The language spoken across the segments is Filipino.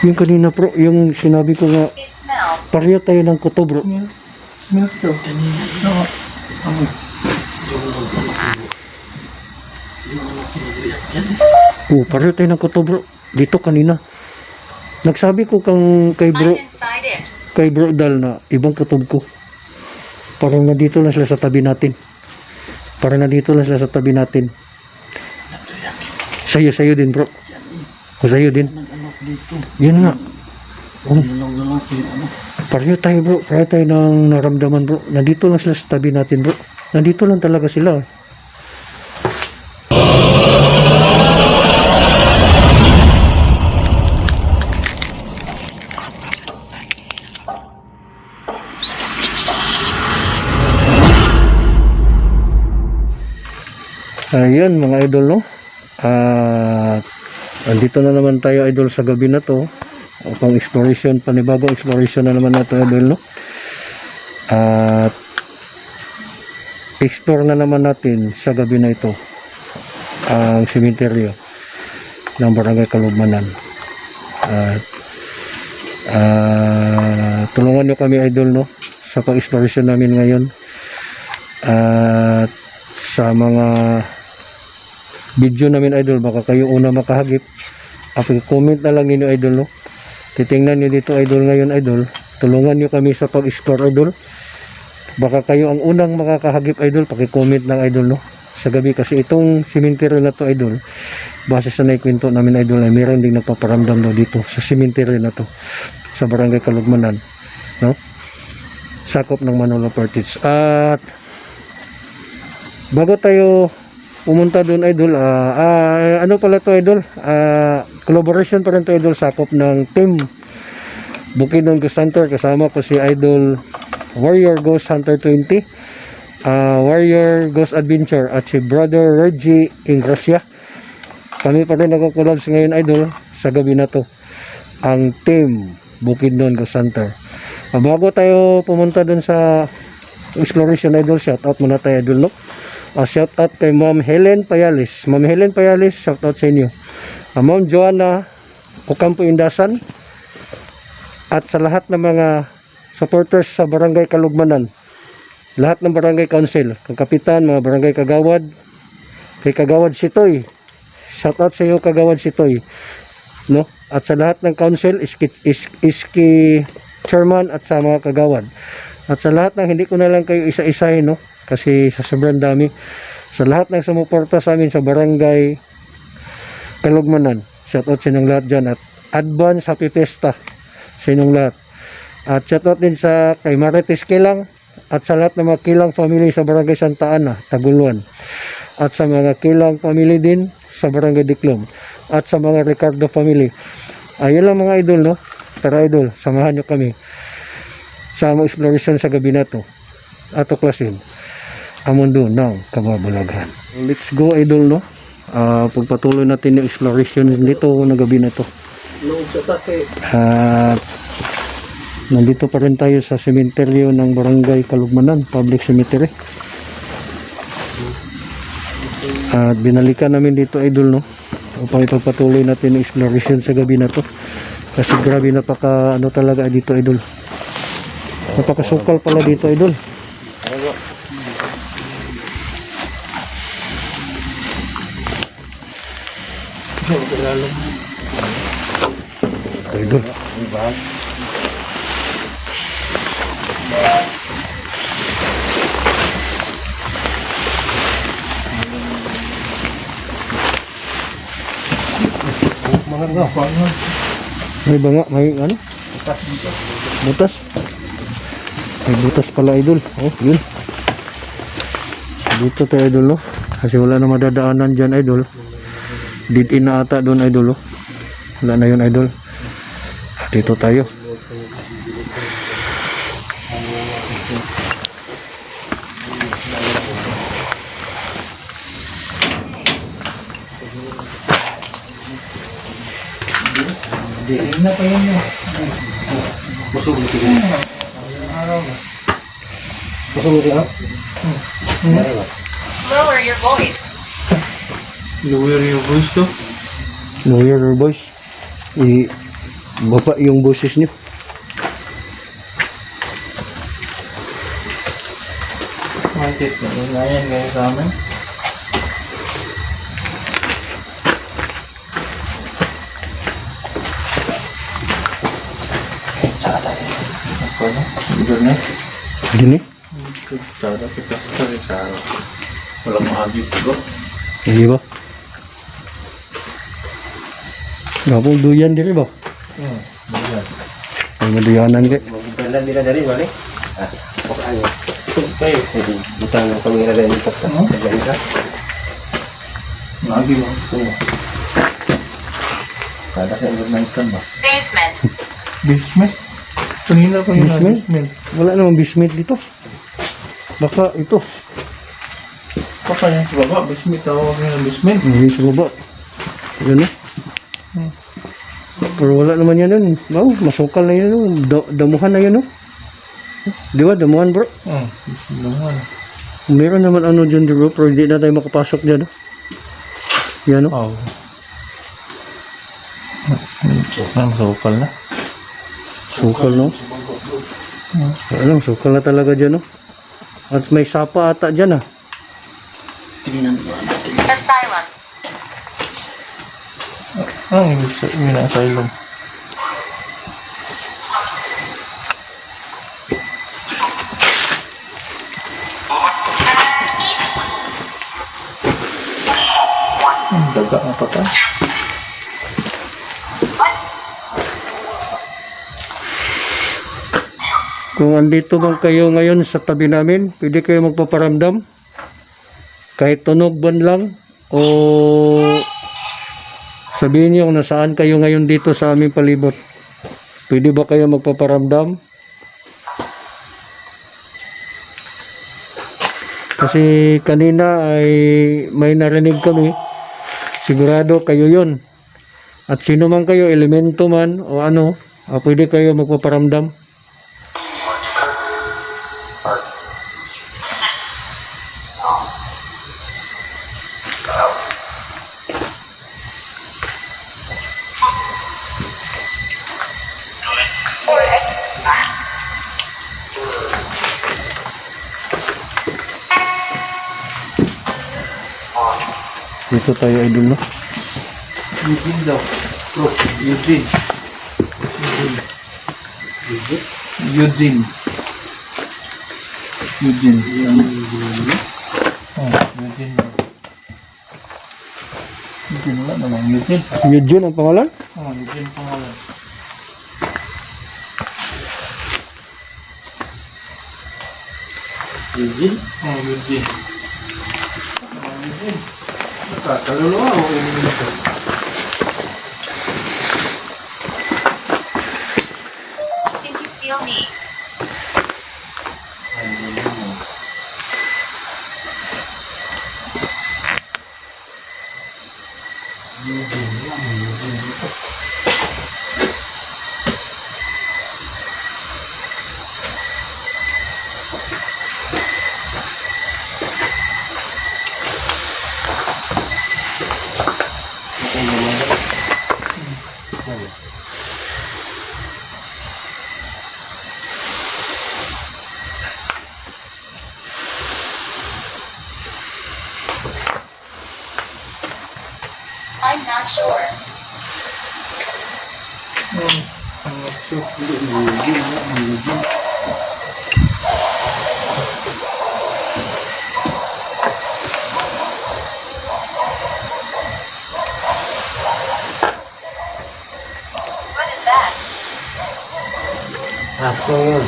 Yung kanina bro, yung sinabi ko nga, pareho tayo ng kuto bro. Smells bro. No. Pareho tayo ng kuto bro. Dito kanina. Nagsabi ko kay bro Dal na ibang kutob ko. Parang nandito lang sila sa tabi natin. Sa'yo din bro. O sa'yo din. Yan nga. Pareho tayo bro. Pareho tayo ng naramdaman bro. Nandito lang sila sa tabi natin bro. Nandito lang talaga sila. Ayan mga idol no. Andito na naman tayo idol sa gabi na to. Pang exploration, panibagong exploration na naman nato idol no. At explore na naman natin sa gabi na ito ang sementeryo ng Barangay Kalugmanan. At tulungan nyo kami idol no sa pang exploration namin ngayon. At sa mga video namin idol, baka kayo una makahagip. Comment na lang ninyo idol no. Titingnan nyo dito idol ngayon idol. Tulungan nyo kami sa pag-explore idol. Baka kayo ang unang makakahagip idol. Paki-comment lang idol no. Sa gabi kasi itong sementeryo na to idol, base sa naikwento namin idol ay meron ding nagpaparamdam daw dito sa sementeryo na to sa Barangay Kalugmanan no. Sakop ng Manolo Portage. At bago tayo pumunta doon idol, ano pala to idol, collaboration pa rin to idol, sakop ng team Bukidnon Ghost Hunter. Kasama ko si idol Warrior Ghost Hunter 20, Warrior Ghost Adventure at si brother Reggie Ingracia. Kami pa rin nagko-collabs ngayon idol sa gabi na to, ang team Bukidnon Ghost Hunter. Bago tayo pumunta doon sa exploration idol, shout out muna tayo idol no. Shout out kay Ma'am Helen Payalis. Ma'am Helen Payalis, shout out sa inyo. Ma'am Joanna Ocampo Indasan. At sa lahat ng mga supporters sa Barangay Kalugmanan. Lahat ng Barangay Council, kang kapitan, mga Barangay Kagawad, kay Kagawad Sitoy. Shout out sa iyo Kagawad Sitoy. No? At sa lahat ng council, iski chairman at sa mga kagawad. At sa lahat ng hindi ko na lang kayo isa-isahin no. Kasi sa sobrang dami, sa lahat ng sumuporta sa amin sa Barangay Kalugmanan, shout out sa inyong lahat dyan. At advance happy fiesta sa inyong lahat. At shout out din sa kay Marites Kilang at sa lahat ng mga Kilang family sa Barangay Santa Ana, Taguluan. At sa mga Kilang family din sa Barangay Diklom. At sa mga Ricardo family. Ayun lang mga idol no. Tara idol, samahan nyo kami sa mga exploration sa gabi na to. Ato klasin ang mundo ng kababalagan. Let's go idol no. Pagpatuloy natin yung exploration dito na gabi na to. Nandito pa rin tayo sa sementeryo ng Barangay Kalugmanan, public cemetery. At binalikan namin dito idol no upang ipagpatuloy natin yung exploration sa gabi na to. Kasi grabe napaka ano talaga dito idol. Napakasukal pala dito idol. Idol. May banga, may ano? Butas. May butas pala idol. Oh, yun. Dito tayo idol no. Kasi wala na madadaanan dyan idol. Did-in na ata doon idol oh. Wala na yun idol. Dito tayo. Diin na pa yun yun. Busog dito. Busog dito. Lower your voice. Lower your voice to. Lower your voice. Baba yung boses niyo. Market na. Ngayon kayo sa amin. Ako na. Iba na. Gini. Cara kita cari cara. Walang maagip ko. Hindi ba? Gapong duyan diri ba? Ayan. Ay maduyanan kay. Magbulan nila dari balik. Ah, pokoknya. Kayo. Jadi butang ng pangira dari ito. Ano? Ganito. Maagip mo. Kada sa information ba? Basement. Basement? Kanina pa yun na Basement? basement. Wala namang basement dito. Baka ito. Baka yan sa baba. Basement. Tawag nila basement. Hindi sa baba. Yun eh. Pero wala naman yan nun. Wow, masukal na yun. Damuhan na yun. Di ba? Damuhan bro. Naman. Meron naman ano dyan bro. Pero hindi na tayo makapasok dyan. Yan o. Wow. Ang sukal na. Sukal no. Alam, sukal na talaga dyan no. At may sapa ata dyan ah. Asylum. Ang asylum. Ang daga na pa ta. Kung andito bang kayo ngayon sa tabi namin, pwede kayo magpaparamdam. Kahit tunog ban lang o sabihin niyo kung nasaan kayo ngayon dito sa aming palibot. Pwede ba kayo magpaparamdam? Kasi kanina ay may narinig kami. Sigurado kayo yon. At sino man kayo, elemento man o ano, pwede kayo magpaparamdam. Dito tayo idol no. Eugene daw. Bro, Eugene. Eugene. Eugene. Oh, Eugene. Eugene wala naman. Eugene. Eugene ang pangalan? Oh, Eugene pangalan. Eugene? Oh, Eugene. Oh, Eugene. Kaluluwa o Eugene ito? Did you feel me? I'm not sure. I'm not sure. Eugene. What is that? Aso yun.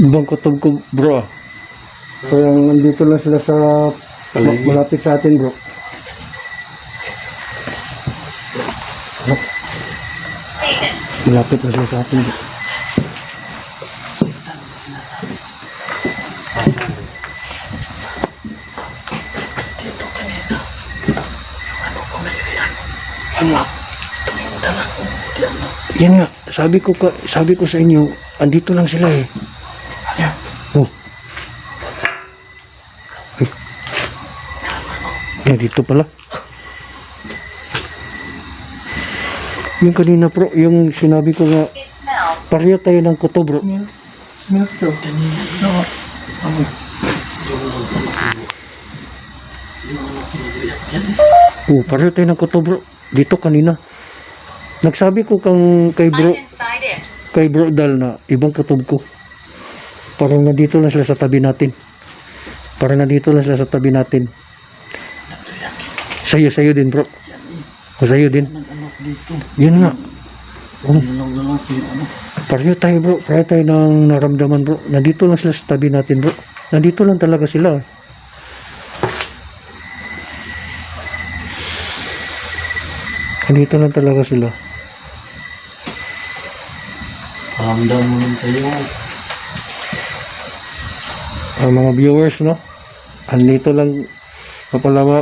Ibang kutob ko bro. Kaya nandito lang sila sa Malapit sa atin, bro. Satan. Malapit na sila sa atin, bro. Yan nga, sabi ko sa inyo, andito lang sila eh. Oh. Ay. Dito pala. Yung kanina bro, yung sinabi ko nga, It smells. pareho tayo ng kuto bro. Smells daw. No. Oh, pareho tayo ng kuto bro. Dito kanina. Nagsabi ko kay bro, I'm inside it. kay bro Dal na ibang kutob ko. Parang nandito lang sila sa tabi natin. Parang nandito lang sila sa tabi natin. Sa'yo din bro. O sa'yo din. Yan nga. Oh. Pareho tayo bro. Pareho tayo ng naramdaman bro. Nandito lang sila sa tabi natin bro. Nandito lang talaga sila. Nandito lang talaga sila. Paramdam mo lang tayo. Mga viewers no. Andito lang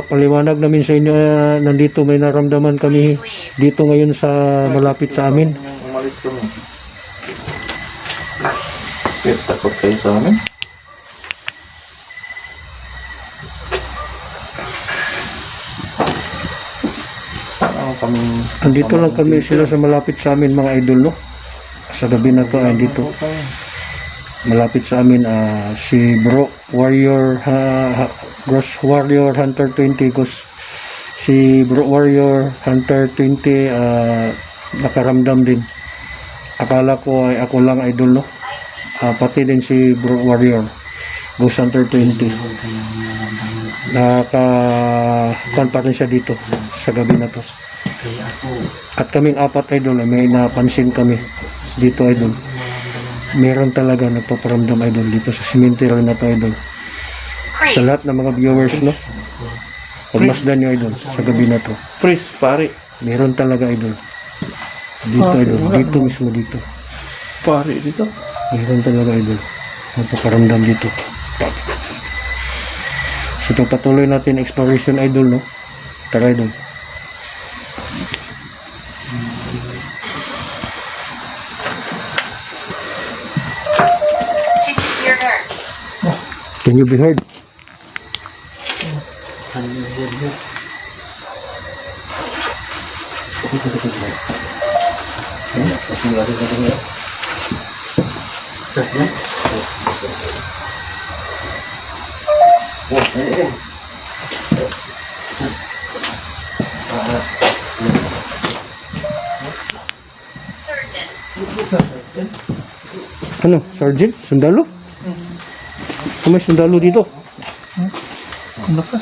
paliwanag namin sa inyo, nandito may naramdaman kami dito ngayon sa malapit sa amin. Umalis kami. Takot kayo sa amin? Kami Andito lang kami sila sa malapit sa amin mga idol no. Sa gabi na to andito. Malapit sa amin si Bro Warrior Gross Warrior Hunter 20 si Bro Warrior Hunter 20 nakaramdam din. Akala ko ay ako lang idol no. Pati din si Bro Warrior Ghost Hunter 20 nakakuan pa rin siya dito sa gabi na to. At kaming apat idol may napansin kami dito idol. Meron talaga nagpaparamdam idol dito sa cemetery na to idol. Sa Priest. lahat ng mga viewers no. Pagmasdan nyo idol sa gabi na to. Priest, pare. Meron talaga idol. Dito idol. Dito mismo dito. Pare dito. Meron talaga idol. Nagpaparamdam dito. So patuloy natin exploration idol no. Tara idol. Can you hear her? Can you be heard? Surgeon. Ano? Sergeant? Sundalo? May sundalo dito. Ano ka?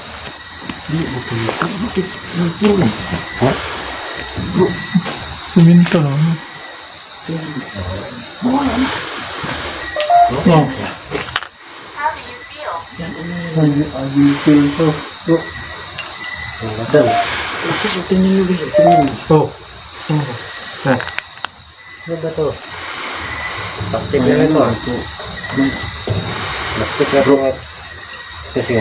Siminto no? No. How do you feel? Oh. Ano ba to? Plastic lang ito Plastic na bro. Kasi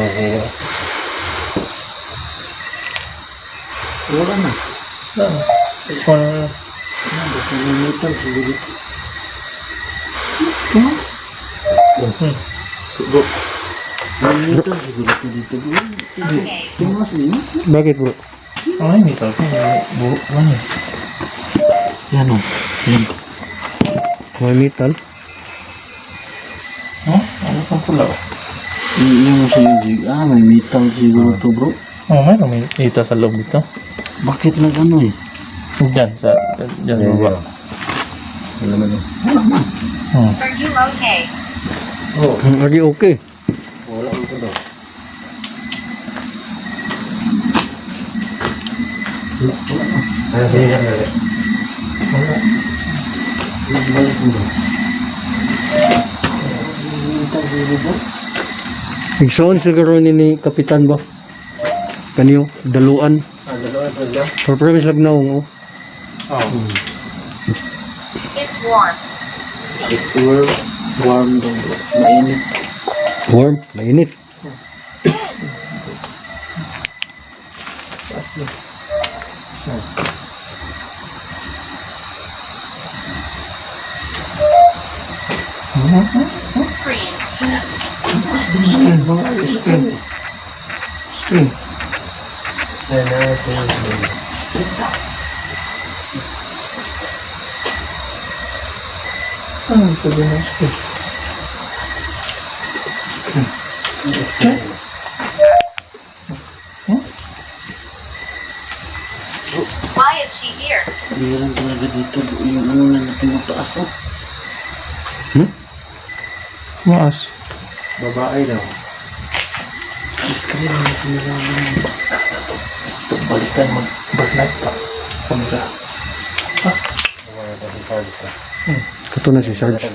wala na. Okay. Bakit bro? Ay, may tao. Buhok lang eh. Yan o. Yan. May metal? Oh, ano pang pula? Yung may metal siguro to bro. Oh, may ita sa loob dito. Bakit na gano'n eh? Diyan, diyan baba. Wala na. Are you okay? Are you okay? Wala ito daw. Ano pinigyan na rin? Igsoon siguro ni Kapitan ba? Kaniyo, daluan. Dalawa ito lang. For premise lang na oh. It's warm. It's warm daw bro. Mainit. Warm, mainit. Screen. Sabi na screen. Why is she here? Meron talaga dito bro. Yung ano na pinataas oh. Maas. Babae daw. Screen na pinalaman. Ito balikan mo. Backlight pa. Kamera. Kato na si Sarge.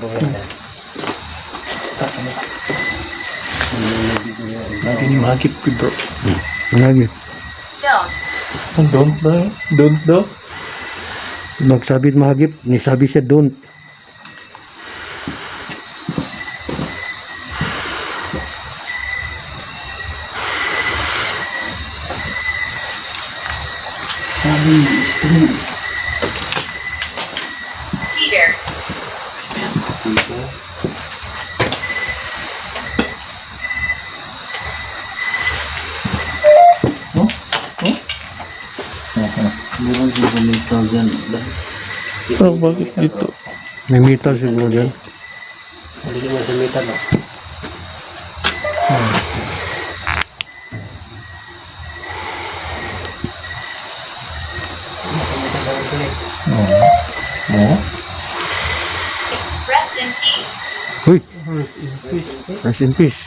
Lagi ni magip ko bro. Lagi. Don't. Don't ba? Don't daw? Magsabit mahagip, nisabi siya don't. Sabi screen. Peter. Meron din metal dyan. Oh, bakit dito? May metal siguro dyan. Hindi naman sa metal no? Rest in peace. Uy, rest in peace.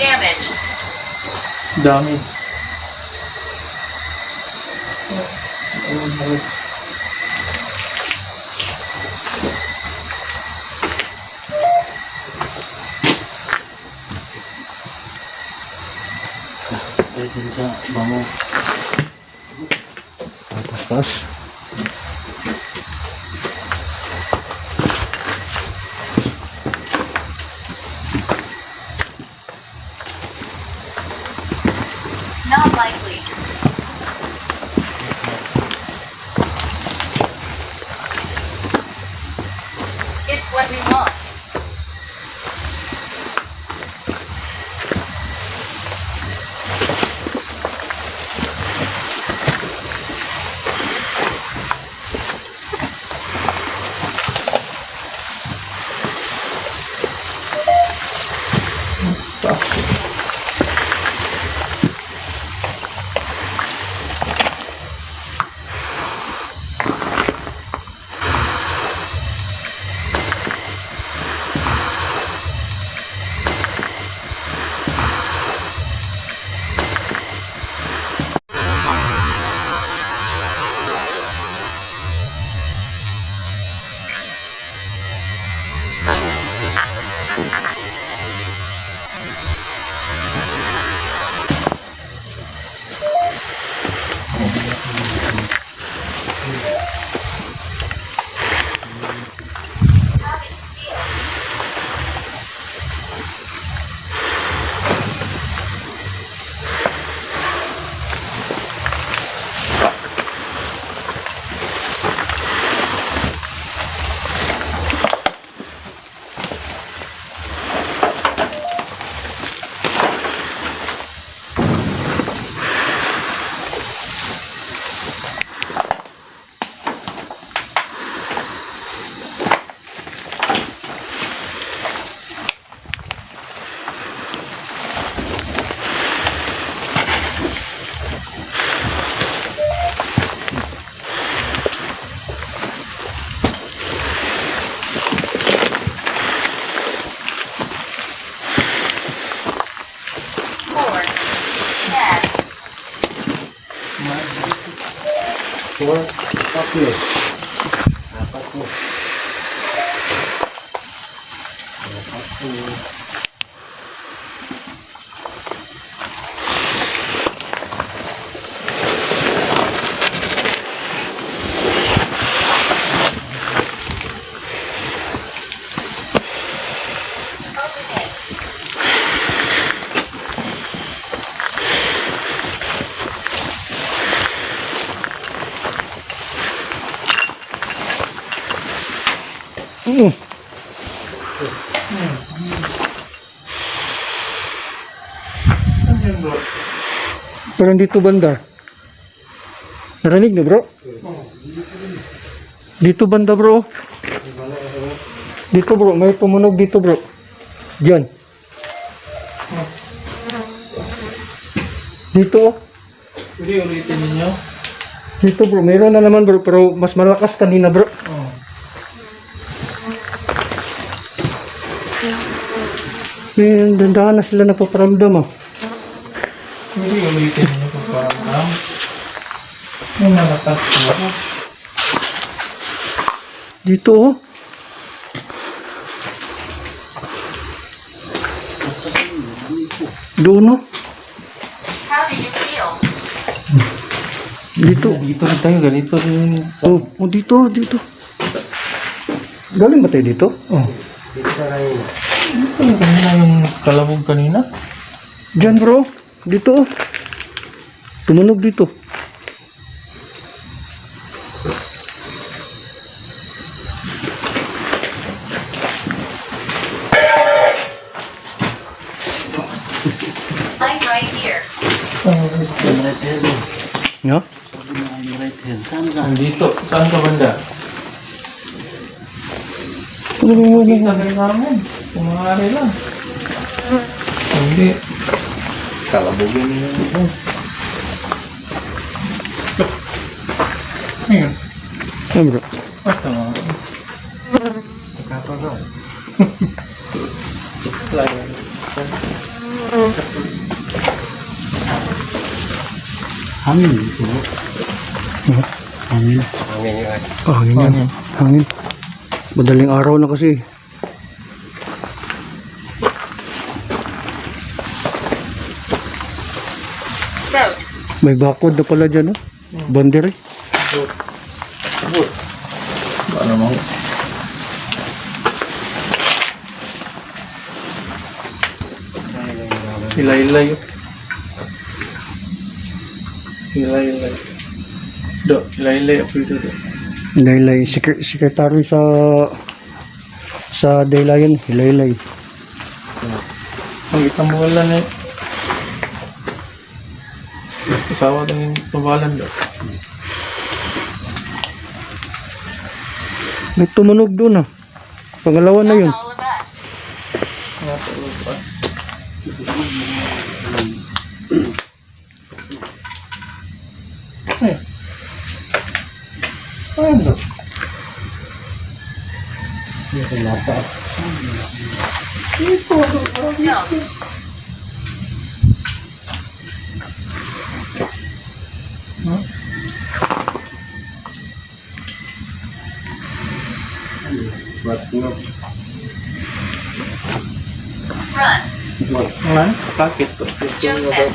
Damage. Dami. Dahil din sa bango. Tatas. Not likely. It's what we want. 4. Okay. Apat po. Apat po. Mm. Ayan bro. Pero dito banda. Narinig niyo bro? Dito banda bro. Dito bro, may tumunog dito bro. Diyan. Dito oh. Pwede ulitin ninyo? Dito bro, mayroon na naman bro, pero mas malakas kanina bro. Oo. May dandahan na sila napaparamdam ah. Pwede ulitin ninyo kung parang may malakas po. Dito oh. Doon oh. How do you feel? Dito. Dito rin tayo, ganito rin. Oh, oh dito, dito. Galing ba tayo dito? Oh. Dito yung kanina yung kalabog kanina. Diyan bro. Dito oh. Tumunog dito. I'm right here. Yung right hand mo. No? Sabi mo yung right hand. Saan ka? Dito, saan ka banda? Kita kayo namin. Kumahari lang. Hindi. Kalabugin niyo yun. Ayun. Oh, bro. Ito nga. Nakapagaw. Lagi. Hangin dito. Hangin. Oh, hangin yan. Hangin. Madaling araw na kasi. Boat. May bakod na pala dyan oh. Bandere. Ba naman? Hilay-hilay. Hilay-hilay. Do, hilay-hilay ako ito. Hilaylay. Sekretary sa Daylayan. Hilaylay. Ang itang buwalan eh. Kasawa ng pabalan do. May tumunog doon ah. Pangalawa na Not yun. all of us. Ano? Don't. Run. Ano? Bakit to? Joseph.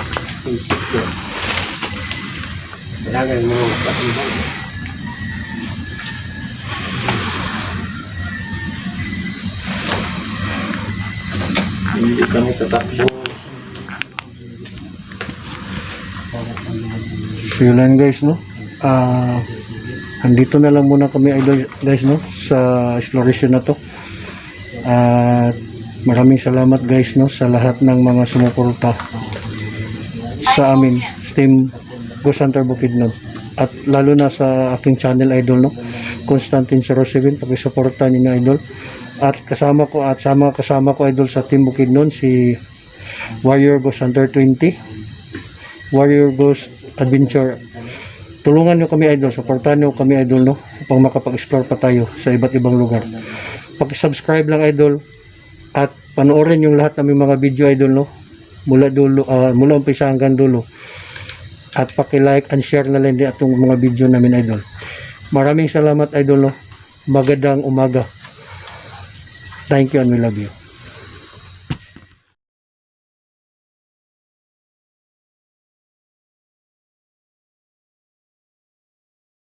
Hindi kami tatakbo. So yun lang guys no. Andito na lang muna kami idol guys no sa exploration na to. At maraming salamat guys no sa lahat ng mga sumuporta sa amin Team Ghost Hunter Bukidnon. At lalo na sa aking channel idol no, Constantine 07, paki-suporta niyo idol. At kasama ko idol sa Team Bukidnon si Warrior Ghost Hunter 20, Warrior Ghost Adventure. Tulungan niyo kami idol, suportahan niyo kami idol no upang makapag-explore pa tayo sa iba't ibang lugar. Paki-subscribe lang idol at panoorin yung lahat ng mga video idol no mula dulo, mula umpisa hanggang dulo at paki-like and share na lang din atong mga video namin idol. Maraming salamat idol no. Magandang umaga. Thank you and we love you.